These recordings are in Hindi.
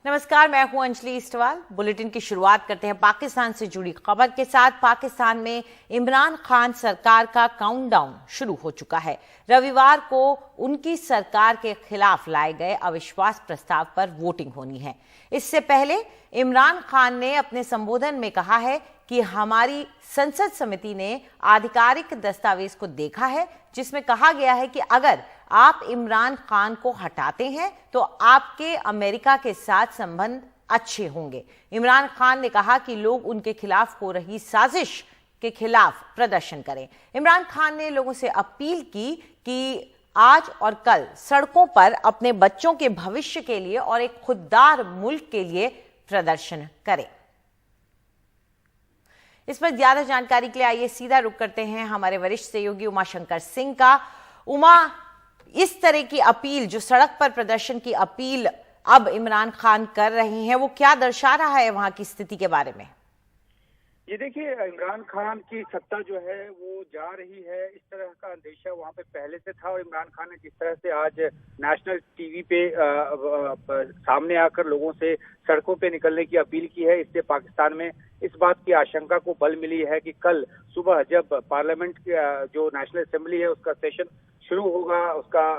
नमस्कार, मैं हूं अंजलि इस्टवाल। बुलेटिन की शुरुआत करते हैं पाकिस्तान से जुड़ी खबर के साथ। पाकिस्तान में इमरान खान सरकार का काउंटडाउन शुरू हो चुका है। रविवार को उनकी सरकार के खिलाफ लाए गए अविश्वास प्रस्ताव पर वोटिंग होनी है। इससे पहले इमरान खान ने अपने संबोधन में कहा है कि हमारी संसद समिति ने आधिकारिक दस्तावेज को देखा है जिसमें कहा गया है कि अगर आप इमरान खान को हटाते हैं तो आपके अमेरिका के साथ संबंध अच्छे होंगे। इमरान खान ने कहा कि लोग उनके खिलाफ हो रही साजिश के खिलाफ प्रदर्शन करें। इमरान खान ने लोगों से अपील की कि आज और कल सड़कों पर अपने बच्चों के भविष्य के लिए और एक खुददार मुल्क के लिए प्रदर्शन करें। इस पर ज्यादा जानकारी के लिए आइए सीधा रुख करते हैं हमारे वरिष्ठ सहयोगी उमाशंकर सिंह का। उमा, इस तरह की अपील, जो सड़क पर प्रदर्शन की अपील अब इमरान खान कर रहे हैं, वो क्या दर्शा रहा है वहां की स्थिति के बारे में? ये देखिए, इमरान खान की सत्ता जो है वो जा रही है, इस तरह का अंदेशा वहाँ पे पहले से था। और इमरान खान ने जिस तरह से आज नेशनल टीवी पे सामने आकर लोगों से सड़कों पे निकलने की अपील की है, इससे पाकिस्तान में इस बात की आशंका को बल मिली है कि कल सुबह जब पार्लियामेंट जो नेशनल असेंबली है उसका सेशन शुरू होगा,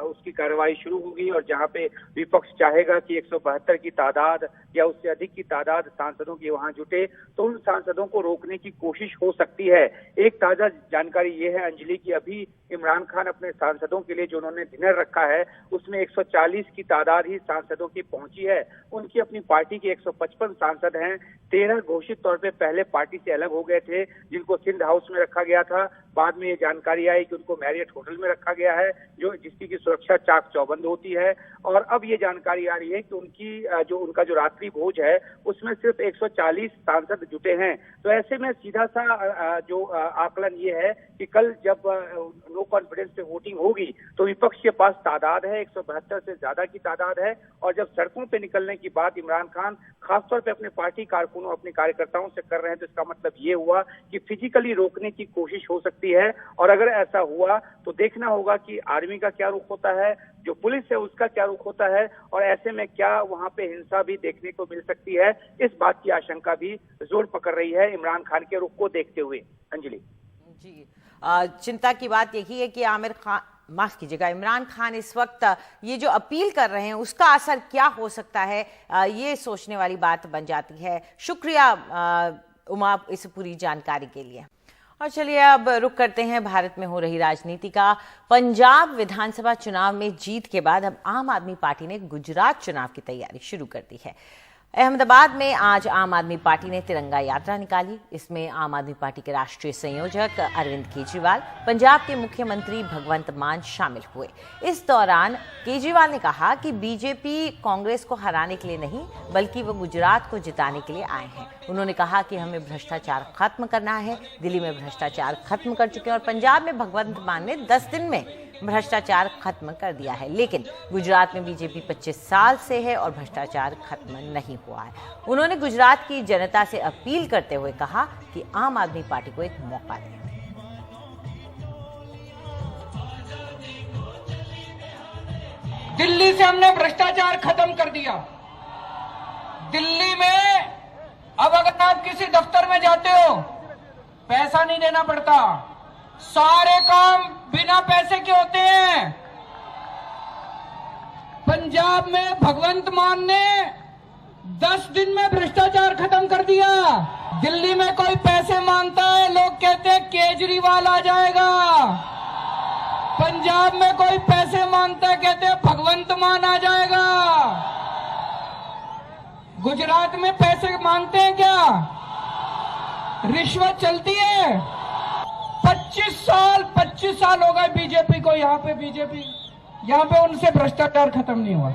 उसकी कार्रवाई शुरू होगी और जहां पे विपक्ष चाहेगा कि 172 की तादाद या उससे अधिक की तादाद सांसदों की वहां जुटे, तो उन सांसदों को रोकने की कोशिश हो सकती है। एक ताजा जानकारी ये है अंजलि की अभी इमरान खान अपने सांसदों के लिए जो उन्होंने डिनर रखा है उसमें 140 की तादाद ही सांसदों की पहुंची है। उनकी अपनी पार्टी के 155 सांसद हैं। 13 घोषित तौर पे पहले पार्टी से अलग हो गए थे, जिनको सिंध हाउस में रखा गया था। बाद में ये जानकारी आई कि उनको मैरियट होटल में रखा गया है, जिसकी की सुरक्षा चाक चौबंद होती है। और अब ये जानकारी आ रही है कि उनका जो रात्रि भोज है उसमें सिर्फ 140 सांसद जुटे हैं। तो ऐसे में सीधा सा आकलन ये है कि कल जब नो कॉन्फिडेंस पे वोटिंग होगी तो विपक्ष के पास तादाद है, 172 से ज्यादा की तादाद है। और जब सड़कों पे निकलने की बात इमरान खान खासतौर पे अपने पार्टी कारकुनों, अपने कार्यकर्ताओं से कर रहे हैं, तो इसका मतलब ये हुआ कि फिजिकली रोकने की कोशिश हो सकती है। और अगर ऐसा हुआ तो देखना होगा कि आर्मी का क्या रुख होता है, जो पुलिस है उसका क्या रुख होता है, और ऐसे में क्या वहां पे हिंसा भी देखने को मिल सकती है। इस बात की आशंका भी जोर पकड़ रही है इमरान खान के रुख को देखते हुए। अंजलि जी, चिंता की बात यही है कि इमरान खान इस वक्त ये जो अपील कर रहे हैं उसका असर क्या हो सकता है, ये सोचने वाली बात बन जाती है। शुक्रिया उमा इस पूरी जानकारी के लिए। और चलिए अब रुक करते हैं भारत में हो रही राजनीति का। पंजाब विधानसभा चुनाव में जीत के बाद अब आम आदमी पार्टी ने गुजरात चुनाव की तैयारी शुरू कर दी है। अहमदाबाद में आज आम आदमी पार्टी ने तिरंगा यात्रा निकाली। इसमें आम आदमी पार्टी के राष्ट्रीय संयोजक अरविंद केजरीवाल, पंजाब के मुख्यमंत्री भगवंत मान शामिल हुए। इस दौरान केजरीवाल ने कहा कि बीजेपी कांग्रेस को हराने के लिए नहीं बल्कि वो गुजरात को जिताने के लिए आए हैं। उन्होंने कहा कि हमें भ्रष्टाचार खत्म करना है। दिल्ली में भ्रष्टाचार खत्म कर चुके हैं और पंजाब में भगवंत मान ने 10 दिन में भ्रष्टाचार खत्म कर दिया है। लेकिन गुजरात में बीजेपी 25 साल से है और भ्रष्टाचार खत्म नहीं हुआ है। उन्होंने गुजरात की जनता से अपील करते हुए कहा कि आम आदमी पार्टी को एक मौका दें। दिल्ली से हमने भ्रष्टाचार खत्म कर दिया। दिल्ली में अब अगर आप किसी दफ्तर में जाते हो पैसा नहीं देना पड़ता, सारे काम बिना पैसे के होते हैं। पंजाब में भगवंत मान ने 10 दिन में भ्रष्टाचार खत्म कर दिया। दिल्ली में कोई पैसे मांगता है, लोग कहते हैं केजरीवाल आ जाएगा। पंजाब में कोई पैसे मांगता है, कहते हैं भगवंत मान आ जाएगा। गुजरात में पैसे मांगते हैं क्या? रिश्वत चलती है। 25 साल हो गए बीजेपी को। यहाँ पे उनसे भ्रष्टाचार खत्म नहीं हुआ।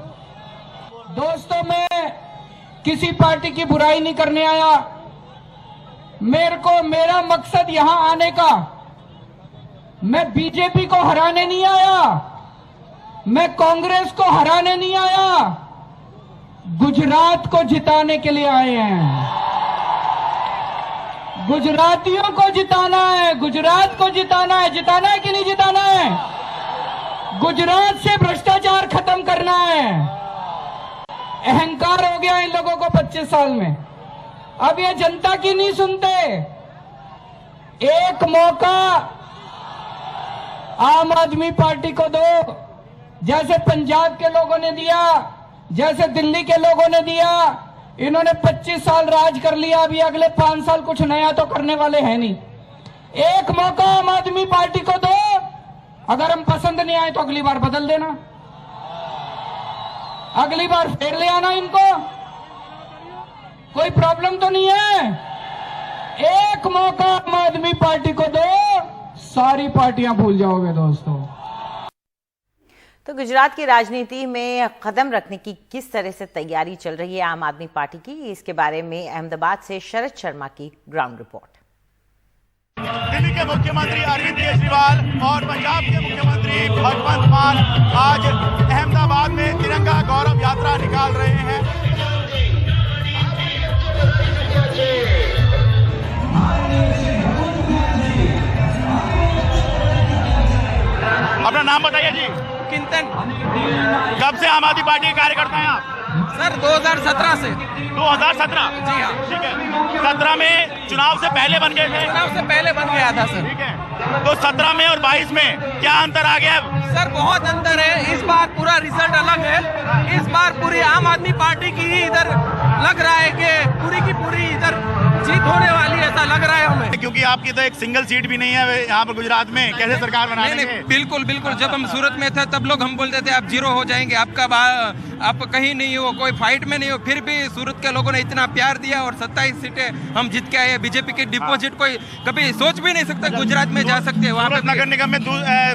दोस्तों, मैं किसी पार्टी की बुराई नहीं करने आया। मेरा मकसद यहां आने का, मैं बीजेपी को हराने नहीं आया, मैं कांग्रेस को हराने नहीं आया, गुजरात को जिताने के लिए आए हैं। गुजरातियों को जिताना है, गुजरात को जिताना है। जिताना है कि नहीं जिताना है? गुजरात से भ्रष्टाचार खत्म करना है। अहंकार हो गया इन लोगों को 25 साल में। अब ये जनता की नहीं सुनते। एक मौका आम आदमी पार्टी को दो, जैसे पंजाब के लोगों ने दिया, जैसे दिल्ली के लोगों ने दिया। इन्होंने 25 साल राज कर लिया, अभी अगले 5 साल कुछ नया तो करने वाले हैं नहीं। एक मौका आम आदमी पार्टी को दो, अगर हम पसंद नहीं आए तो अगली बार बदल देना, अगली बार फिर ले आना इनको, कोई प्रॉब्लम तो नहीं है। एक मौका आम आदमी पार्टी को दो, सारी पार्टियां भूल जाओगे दोस्तों। तो गुजरात की राजनीति में कदम रखने की किस तरह से तैयारी चल रही है आम आदमी पार्टी की, इसके बारे में अहमदाबाद से शरद शर्मा की ग्राउंड रिपोर्ट। दिल्ली के मुख्यमंत्री अरविंद केजरीवाल और पंजाब के मुख्यमंत्री भगवंत मान आज अहमदाबाद में तिरंगा गौरव यात्रा निकाल रहे हैं। अपना नाम बताइए जी। किंतन। कब से आम आदमी पार्टी के कार्यकर्ता हैं आप? सर 2017 से। 2017? जी हाँ। ठीक है। 17 में चुनाव से पहले बन गए थे? चुनाव से पहले बन गया था सर। ठीक है। तो 17 में और 22 में क्या अंतर आ गया? सर बहुत अंतर है। इस बार पूरा रिजल्ट अलग है। इस बार पूरी आम आदमी पार्टी की ही इधर लग रहा है कि पूरी की पूरी इधर जीत होने वाली है, ऐसा लग रहा है हमें। क्योंकि आपकी तो एक सिंगल सीट भी नहीं है यहाँ पर गुजरात में, कैसे सरकार बनाएंगे? नहीं, बिल्कुल बिल्कुल। जब हम सूरत में थे तब लोग हम बोलते थे आप 0 हो जाएंगे, आप कहीं नहीं हो, कोई फाइट में नहीं हो। फिर भी सूरत के लोगों ने इतना प्यार दिया और 27 सीटें हम जीत के आए। बीजेपी की डिपॉजिट कोई कभी सोच भी नहीं सकता गुजरात में जा सकते हैं। वहाँ पे नगर निगम में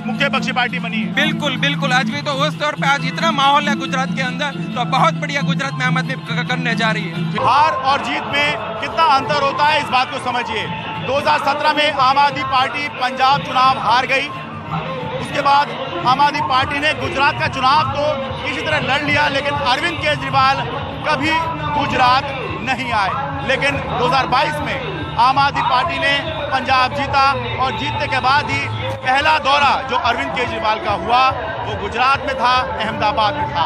मुख्य पक्षी पार्टी बनी है। बिल्कुल बिल्कुल। आज भी तो उस तौर पे आज इतना माहौल है गुजरात के अंदर, तो बहुत बढ़िया गुजरात में आम आदमी करने जा रही है। हार और जीत में कितना अंतर होता है इस बात को समझिए। 2017 में आम आदमी पार्टी पंजाब चुनाव हार गई, उसके बाद आम आदमी पार्टी ने गुजरात का चुनाव तो इसी तरह लड़ लिया, लेकिन अरविंद केजरीवाल कभी गुजरात नहीं आए। लेकिन 2022 में आम आदमी पार्टी ने पंजाब जीता और जीतने के बाद ही पहला दौरा जो अरविंद केजरीवाल का हुआ वो गुजरात में था, अहमदाबाद में था।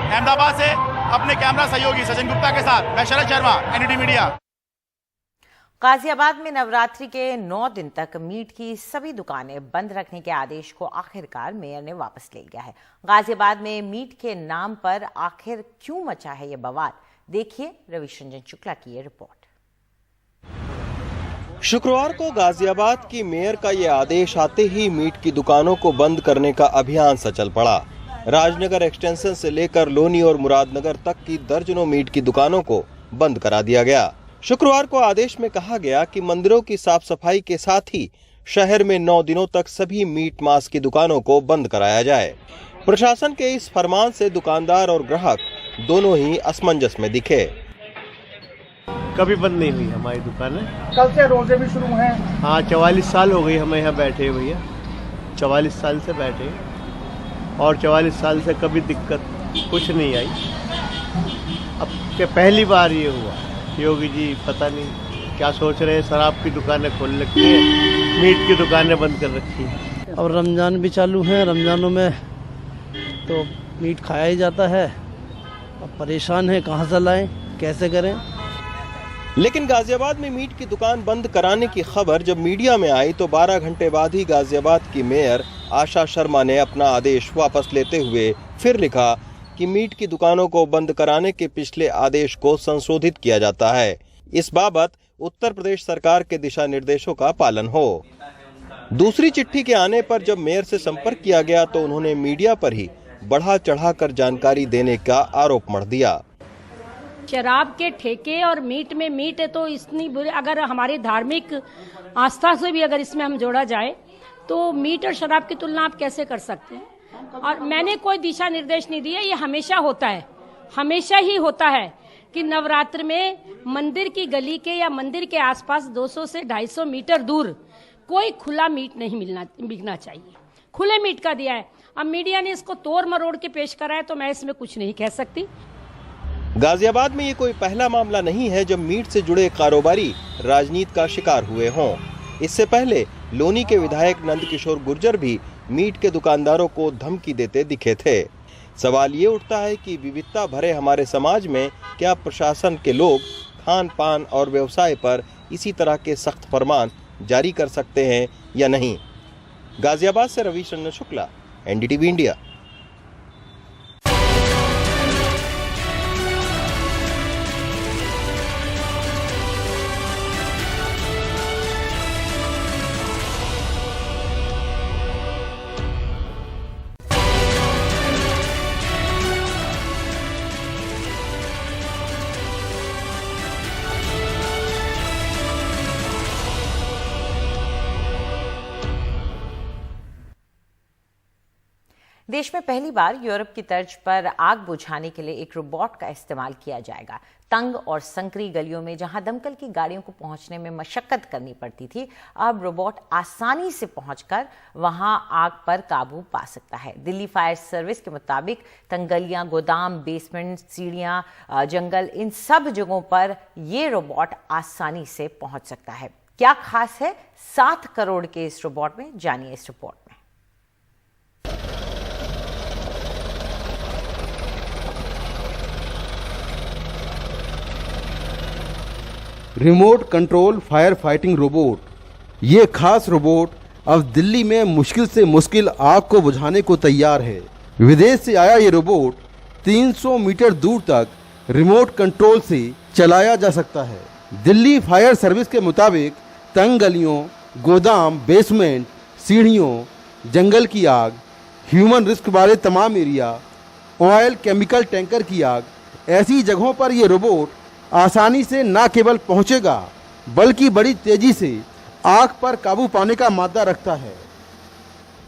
अहमदाबाद से अपने कैमरा सहयोगी सचिन गुप्ता के साथ मैं शरद शर्मा, एनडीटी मीडिया। गाजियाबाद में नवरात्रि के 9 दिन तक मीट की सभी दुकानें बंद रखने के आदेश को आखिरकार मेयर ने वापस ले लिया है। गाजियाबाद में मीट के नाम पर आखिर क्यों मचा है ये बवाल, देखिए रविशंजन शुक्ला की ये रिपोर्ट। शुक्रवार को गाजियाबाद की मेयर का ये आदेश आते ही मीट की दुकानों को बंद करने का अभियान सा चल पड़ा। राजनगर एक्सटेंशन से लेकर लोनी और मुरादनगर तक की दर्जनों मीट की दुकानों को बंद करा दिया गया। शुक्रवार को आदेश में कहा गया कि मंदिरों की साफ सफाई के साथ ही शहर में 9 दिनों तक सभी मीट मांस की दुकानों को बंद कराया जाए। प्रशासन के इस फरमान से दुकानदार और ग्राहक दोनों ही असमंजस में दिखे। कभी बंद नहीं हुई हमारी दुकानें। कल से रोजे भी शुरू हैं। हाँ 44 साल हो गई हमें यहाँ बैठे भैया, 44 साल से बैठे और 44 साल से कभी दिक्कत कुछ नहीं आई। अब के पहली बार ये हुआ। योगी जी पता नहीं क्या सोच रहे हैं, शराब की दुकानें खोल रखी है, मीट की दुकानें बंद कर रखी है। और रमज़ान भी चालू है, रमज़ानों में तो मीट खाया ही जाता है। अब परेशान है, कहाँ से लाएं, कैसे करें। लेकिन गाजियाबाद में मीट की दुकान बंद कराने की खबर जब मीडिया में आई तो 12 घंटे बाद ही गाजियाबाद की मेयर आशा शर्मा ने अपना आदेश वापस लेते हुए फिर लिखा कि मीट की दुकानों को बंद कराने के पिछले आदेश को संशोधित किया जाता है। इस बाबत उत्तर प्रदेश सरकार के दिशा निर्देशों का पालन हो। दूसरी चिट्ठी के आने पर जब मेयर से संपर्क किया गया तो उन्होंने मीडिया पर ही बढ़ा चढ़ाकर जानकारी देने का आरोप मढ़ दिया। शराब के ठेके और मीट में मीट है तो इतनी बुरी, अगर हमारी धार्मिक आस्था से भी अगर इसमें हम जोड़ा जाए तो मीट और शराब की तुलना आप कैसे कर सकते हैं। और मैंने कोई दिशा निर्देश नहीं दिया, ये हमेशा होता है, हमेशा ही होता है कि नवरात्र में मंदिर की गली के या मंदिर के आसपास 200 से 250 मीटर दूर कोई खुला मीट नहीं बिकना चाहिए। खुले मीट का दिया है। अब मीडिया ने इसको तोड़ मरोड़ के पेश करा है तो मैं इसमें कुछ नहीं कह सकती। गाजियाबाद में ये कोई पहला मामला नहीं है जब मीट से जुड़े कारोबारी राजनीति का शिकार हुए हों। इससे पहले लोनी के विधायक नंद किशोर गुर्जर भी मीट के दुकानदारों को धमकी देते दिखे थे। सवाल ये उठता है कि विविधता भरे हमारे समाज में क्या प्रशासन के लोग खान पान और व्यवसाय पर इसी तरह के सख्त फरमान जारी कर सकते हैं या नहीं। गाजियाबाद से रविशंकर शुक्ला, एनडीटीवी इंडिया। देश में पहली बार यूरोप की तर्ज पर आग बुझाने के लिए एक रोबोट का इस्तेमाल किया जाएगा। तंग और संकरी गलियों में जहां दमकल की गाड़ियों को पहुंचने में मशक्कत करनी पड़ती थी, अब रोबोट आसानी से पहुंचकर वहां आग पर काबू पा सकता है। दिल्ली फायर सर्विस के मुताबिक तंग गलियां, गोदाम, बेसमेंट, सीढ़ियां, जंगल, इन सब जगहों पर ये रोबोट आसानी से पहुंच सकता है। क्या खास है 7 करोड़ के इस रोबोट में, जानिए इस रिपोर्ट में। Remote control fire fighting robot. ये खास रोबोट अब दिल्ली में मुश्किल से मुश्किल आग को बुझाने को तैयार है। विदेश से आया ये रोबोट 300 मीटर दूर तक रिमोट कंट्रोल से चलाया जा सकता है। दिल्ली फायर सर्विस के मुताबिक तंग गलियों, गोदाम, बेसमेंट, सीढ़ियों, जंगल की आग, ह्यूमन रिस्क वाले तमाम एरिया, ऑयल केमिकल टैंकर की आग, ऐसी जगहों पर ये रोबोट आसानी से न केवल पहुंचेगा बल्कि बड़ी तेजी से आग पर काबू पाने का मादा रखता है।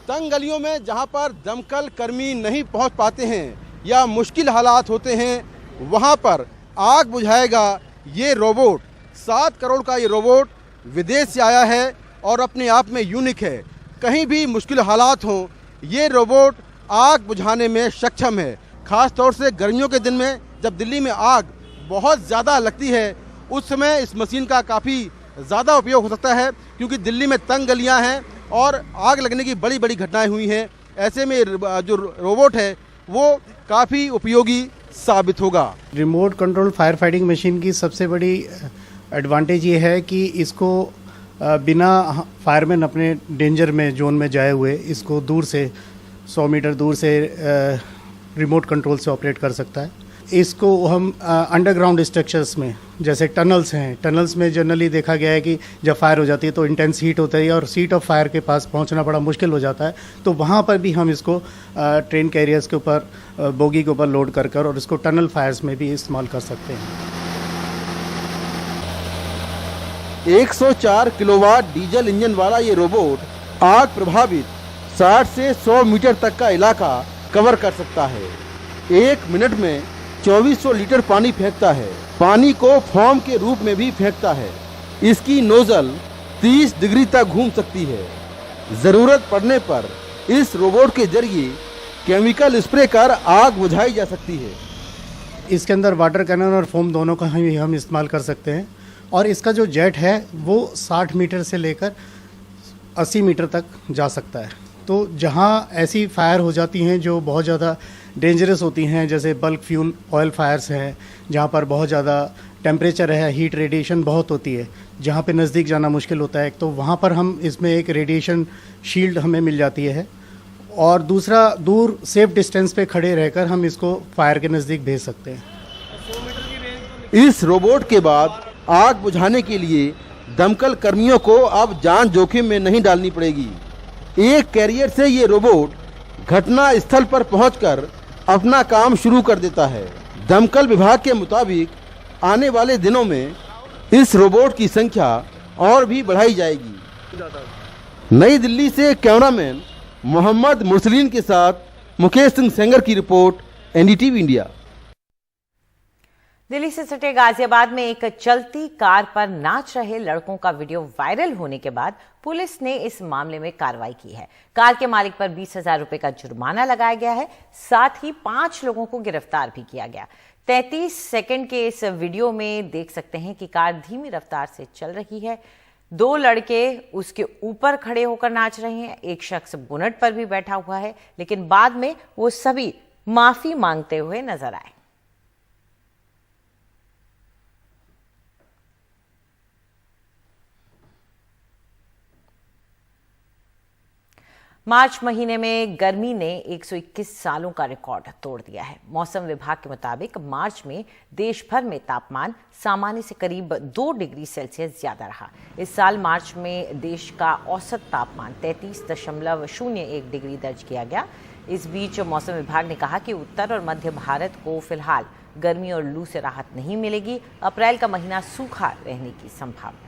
तंग गलियों में जहां पर दमकल कर्मी नहीं पहुंच पाते हैं या मुश्किल हालात होते हैं, वहां पर आग बुझाएगा ये रोबोट। 7 करोड़ का ये रोबोट विदेश से आया है और अपने आप में यूनिक है। कहीं भी मुश्किल हालात हों, ये रोबोट आग बुझाने में सक्षम है। खास तौर से गर्मियों के दिन में जब दिल्ली में आग बहुत ज़्यादा लगती है, उस समय इस मशीन का काफ़ी ज़्यादा उपयोग हो सकता है, क्योंकि दिल्ली में तंग गलियां हैं और आग लगने की बड़ी बड़ी घटनाएं हुई हैं। ऐसे में जो रोबोट है वो काफ़ी उपयोगी साबित होगा। Remote control fire fighting machine की सबसे बड़ी एडवांटेज ये है कि इसको बिना फायरमैन अपने डेंजर में जोन में जाए हुए इसको दूर से 100 मीटर दूर से रिमोट कंट्रोल से ऑपरेट कर सकता है। इसको हम अंडरग्राउंड स्ट्रक्चर्स में, जैसे टनल्स हैं, टनल्स में जनरली देखा गया है कि जब फायर हो जाती है तो इंटेंस हीट होता है और सीट ऑफ फायर के पास पहुंचना बड़ा मुश्किल हो जाता है। तो वहाँ पर भी हम इसको ट्रेन कैरियर्स के ऊपर, बोगी के ऊपर लोड कर और इसको टनल फायर्स में भी इस्तेमाल कर सकते हैं। 104 किलोवाट डीजल इंजन वाला ये रोबोट आग प्रभावित 60 से 100 मीटर तक का इलाका कवर कर सकता है। 1 मिनट में 2400 लीटर पानी फेंकता है। पानी को फोम के रूप में भी फेंकता है। इसकी नोजल 30 डिग्री तक घूम सकती है। जरूरत पड़ने पर इस रोबोट के जरिए केमिकल स्प्रे कर आग बुझाई जा सकती है। इसके अंदर वाटर कैनन और फोम दोनों का हम इस्तेमाल कर सकते हैं और इसका जो जेट है वो 60 मीटर से लेकर 80 मीटर तक जा सकता है। तो जहाँ ऐसी फायर हो जाती हैं जो बहुत ज़्यादा डेंजरस होती हैं, जैसे बल्क फ्यूल ऑयल फायर्स हैं, जहाँ पर बहुत ज़्यादा टेम्परेचर है, हीट रेडिएशन बहुत होती है, जहाँ पे नज़दीक जाना मुश्किल होता है, तो वहाँ पर हम इसमें एक रेडिएशन शील्ड हमें मिल जाती है और दूसरा दूर सेफ डिस्टेंस पे खड़े रहकर हम इसको फायर के नज़दीक भेज सकते हैं। इस रोबोट के बाद आग बुझाने के लिए दमकल कर्मियों को अब जान जोखिम में नहीं डालनी पड़ेगी। एक कैरियर से ये रोबोट घटना स्थल पर पहुंचकर अपना काम शुरू कर देता है। दमकल विभाग के मुताबिक आने वाले दिनों में इस रोबोट की संख्या और भी बढ़ाई जाएगी। नई दिल्ली से कैमरामैन मोहम्मद मुरसलीन के साथ मुकेश सिंह सेंगर की रिपोर्ट, एनडीटीवी इंडिया। दिल्ली से सटे गाजियाबाद में एक चलती कार पर नाच रहे लड़कों का वीडियो वायरल होने के बाद पुलिस ने इस मामले में कार्रवाई की है। कार के मालिक पर 20,000 रुपए का जुर्माना लगाया गया है। साथ ही 5 लोगों को गिरफ्तार भी किया गया। 33 सेकंड के इस वीडियो में देख सकते हैं कि कार धीमी रफ्तार से चल रही है। 2 लड़के उसके ऊपर खड़े होकर नाच रहे हैं। एक शख्स बोनट पर भी बैठा हुआ है, लेकिन बाद में वो सभी माफी मांगते हुए नजर आए। मार्च महीने में गर्मी ने 121 सालों का रिकॉर्ड तोड़ दिया है। मौसम विभाग के मुताबिक मार्च में देश भर में तापमान सामान्य से करीब 2 डिग्री सेल्सियस ज्यादा रहा। इस साल मार्च में देश का औसत तापमान 33.01 डिग्री दर्ज किया गया। इस बीच मौसम विभाग ने कहा कि उत्तर और मध्य भारत को फिलहाल गर्मी और लू से राहत नहीं मिलेगी। अप्रैल का महीना सूखा रहने की संभावना है।